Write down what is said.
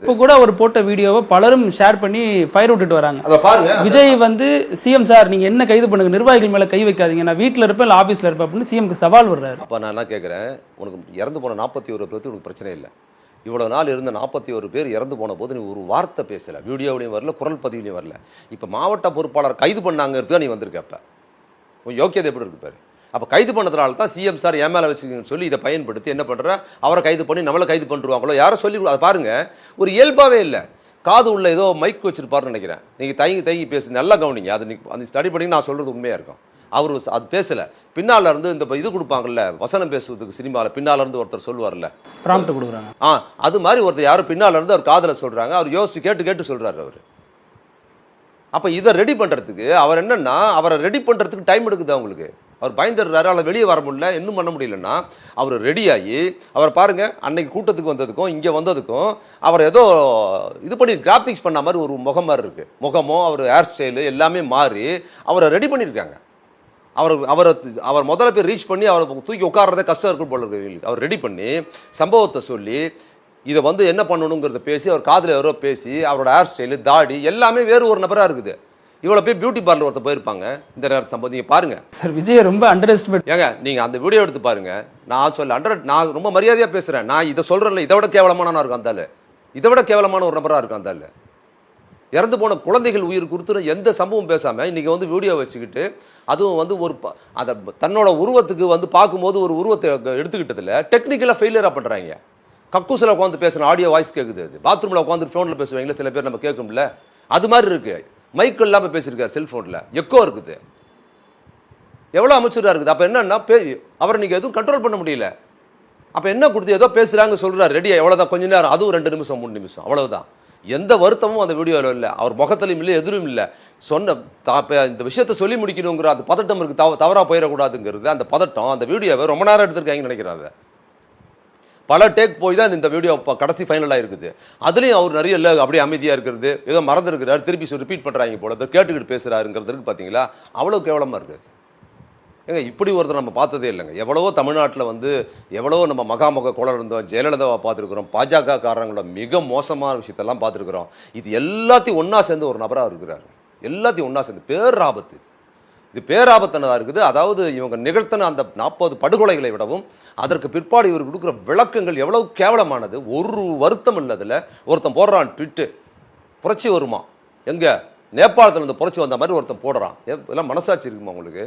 இப்போ கூட ஒரு போட்ட வீடியோவை பலரும் ஷேர் பண்ணி ஃபயர் விட்டுட்டு வராங்க. அதை பாருங்க. விஜய் வந்து சிஎம் சார் நீங்க என்ன கைது பண்ணுங்க, நிர்வாகிகள் மேல கை வைக்காதீங்க, நான் வீட்டில் இருப்பேன் இல்லை ஆஃபீஸில் இருப்பேன் அப்படின்னு சிஎம்க்கு சவால் வர்றாரு. அப்போ நான் என்ன கேட்குறேன், உனக்கு இறந்து போன 41 பேருக்கு உனக்கு பிரச்சனை இல்லை. இவ்வளோ நாள் இருந்த 41 பேர் இறந்து போன போது நீ ஒரு வார்த்தை பேசலை, வீடியோவிலையும் வரல, குரல் பதிவுலையும் வரல. இப்போ மாவட்ட பொறுப்பாளர் கைது பண்ணாங்கிறது நீ வந்திருக்க. அப்போ உன் யோக்கியதை எப்படி இருக்கு பாரு. அப்போ கைது பண்ணதுனால தான் சிஎம் சார் ஏன் மேலே வச்சுக்கன்னு சொல்லி இதை பயன்படுத்தி என்ன பண்ணுற, அவரை கைது பண்ணி நம்மளை கைது பண்ணிருவாங்களோ யாரை சொல்லி. அதை பாருங்க, ஒரு இயல்பாகவே இல்லை. காது உள்ள ஏதோ மைக் வச்சிருப்பாருன்னு நினைக்கிறேன். நீங்கள் தயங்கி பேசு, நல்லா கவனிங்க. அது அந்த ஸ்டடி பண்ணி நான் சொல்கிறது உண்மையாக இருக்கும். அவர் அது பேசலை, பின்னால் இருந்து இந்த இது கொடுப்பாங்கல்ல வசனம் பேசுவதுக்கு சினிமாவில் பின்னால் இருந்து ஒருத்தர் சொல்லுவார்ல, ப்ராம்ப்ட் கொடுக்குறாங்க. அது மாதிரி ஒருத்தர் யாரும் பின்னால் இருந்து அவர் காதில் சொல்கிறாங்க, அவர் யோசிச்சு கேட்டு சொல்கிறாரு அவர். அப்போ இதை ரெடி பண்ணுறதுக்கு அவர் என்னன்னா, அவரை ரெடி பண்ணுறதுக்கு டைம் எடுக்குது அவங்களுக்கு. அவர் பயந்துடுறாரு, அவளை வெளியே வர முடியல, இன்னும் பண்ண முடியலன்னா அவர் ரெடியாகி அவர் பாருங்க, அன்னைக்கு கூட்டத்துக்கு வந்ததுக்கும் இங்கே வந்ததுக்கும் அவர் ஏதோ இது பண்ணி கிராஃபிக்ஸ் பண்ண மாதிரி ஒரு முகம் மாதிரி இருக்கு. முகமோ அவர் ஹேர் ஸ்டைலு எல்லாமே மாறி அவரை ரெடி பண்ணியிருக்காங்க. அவர் முதல்ல போய் ரீச் பண்ணி அவரை தூக்கி உட்கார்றதே கஷ்டம் இருக்கும் போல இருக்கு. அவர் ரெடி பண்ணி சம்பவத்தை சொல்லி இதை வந்து என்ன பண்ணணுங்கிறத பேசி அவர் காதில் யாரோ பேசி அவரோட ஹேர் ஸ்டைலு தாடி எல்லாமே வேறு ஒரு நபராக இருக்குது. இவ்வளோ போய் பியூட்டி பார்லர் ஒருத்தர் போயிருப்பாங்க இந்த நேரத்தை சம்பவம். நீங்கள் பாருங்க சார், விஜய் ரொம்ப அண்டர் எஸ்டிமேட். ஏங்க நீங்கள் அந்த வீடியோ எடுத்து பாருங்க. நான் ரொம்ப மரியாதையாக பேசுகிறேன். நான் இதை சொல்கிறேன்ல, இதை விட கேவலமானவனா இருக்கும் அந்த ஆள். இதை விட கேவலமான ஒரு நபராக இருக்கும் அந்த ஆள். இறந்து போன குழந்தைகள் உயிர் கொடுத்து எந்த சம்பவம் பேசாமல் இன்றைக்கி வந்து வீடியோ வச்சுக்கிட்டு, அதுவும் வந்து ஒரு அதை தன்னோட உருவத்துக்கு வந்து பார்க்கும்போது ஒரு உருவத்தை எடுத்துக்கிட்டதில் டெக்னிக்கலாக ஃபெயிலியராக பண்ணுறாங்க. கக்கூசில் உட்காந்து பேசுகிற ஆடியோ வாய்ஸ் கேட்குது. அது பாத்ரூமில் உட்காந்து ஃபோனில் பேசுவாங்களே சில பேர், நம்ம கேட்கும்ல, அது மாதிரி இருக்குது. மைக்கிள் இல்லாமல் பேசியிருக்காரு, செல்ஃபோனில் எக்கோ இருக்குது. எவ்வளோ அமைச்சராக இருக்குது. அப்போ என்னன்னா அவரை நீங்கள் எதுவும் கண்ட்ரோல் பண்ண முடியல. அப்போ என்ன கொடுத்து ஏதோ பேசுகிறாங்க சொல்கிறார், ரெடியாக எவ்வளோதான், கொஞ்ச நேரம், அதுவும் 2 நிமிஷம் 3 நிமிஷம், அவ்வளவுதான். எந்த வருத்தமும் அந்த வீடியோவில் இல்லை, அவர் முகத்திலையும் இல்லை, எதிரும் இல்லை. இந்த விஷயத்தை சொல்லி முடிக்கணுங்கிற அந்த பதட்டம் இருக்குது, தவறாக போயிடக்கூடாதுங்கிறது அந்த பதட்டம். அந்த வீடியோவை ரொம்ப நேரம் எடுத்திருக்காங்கன்னு நினைக்கிறாங்க. பல டேக் போய் தான் இந்த வீடியோ கடைசி ஃபைனலாக இருக்குது. அதுலேயும் அவர் நிறைய இல்லை, அப்படியே அமைதியாக இருக்கிறது, ஏதோ மறந்துருக்கிறார், திருப்பி ரிப்பீட் பண்ணுறாங்க போல, கேட்டுக்கிட்டு பேசுகிறாருங்கிறதுக்கு பார்த்தீங்களா அவ்வளோ கேவலமாக இருக்குது. ஏங்க இப்படி ஒருத்தர் நம்ம பார்த்ததே இல்லைங்க. எவ்வளவோ தமிழ்நாட்டில் வந்து எவ்வளவோ நம்ம மகாமுக குளர் இருந்தோம், ஜெயலலிதாவை பார்த்துருக்குறோம், பாஜக காரங்களோட மிக மோசமான விஷயத்தெல்லாம் பார்த்துருக்குறோம். இது எல்லாத்தையும் ஒன்றா சேர்ந்து ஒரு நபராக இருக்கிறார். எல்லாத்தையும் ஒன்றா சேர்ந்து பேராபத்து. இது பேராபத்தானதாக இருக்குது. அதாவது இவங்க நிகழ்த்தின அந்த 40 படுகொலைகளை விடவும் அதற்கு பிற்பாடு இவர் கொடுக்குற விளக்கங்கள் எவ்வளவு கேவலமானது. ஒரு வருத்தம் இல்லை அதில். ஒருத்தன் போடுறான் ட்விட்டு, புரட்சி வருமா, எங்கே நேபாளத்தில் இருந்து புரட்சி வந்த மாதிரி ஒருத்தன் போடுறான். இதெல்லாம் மனசாட்சி இருக்குமா உங்களுக்கு?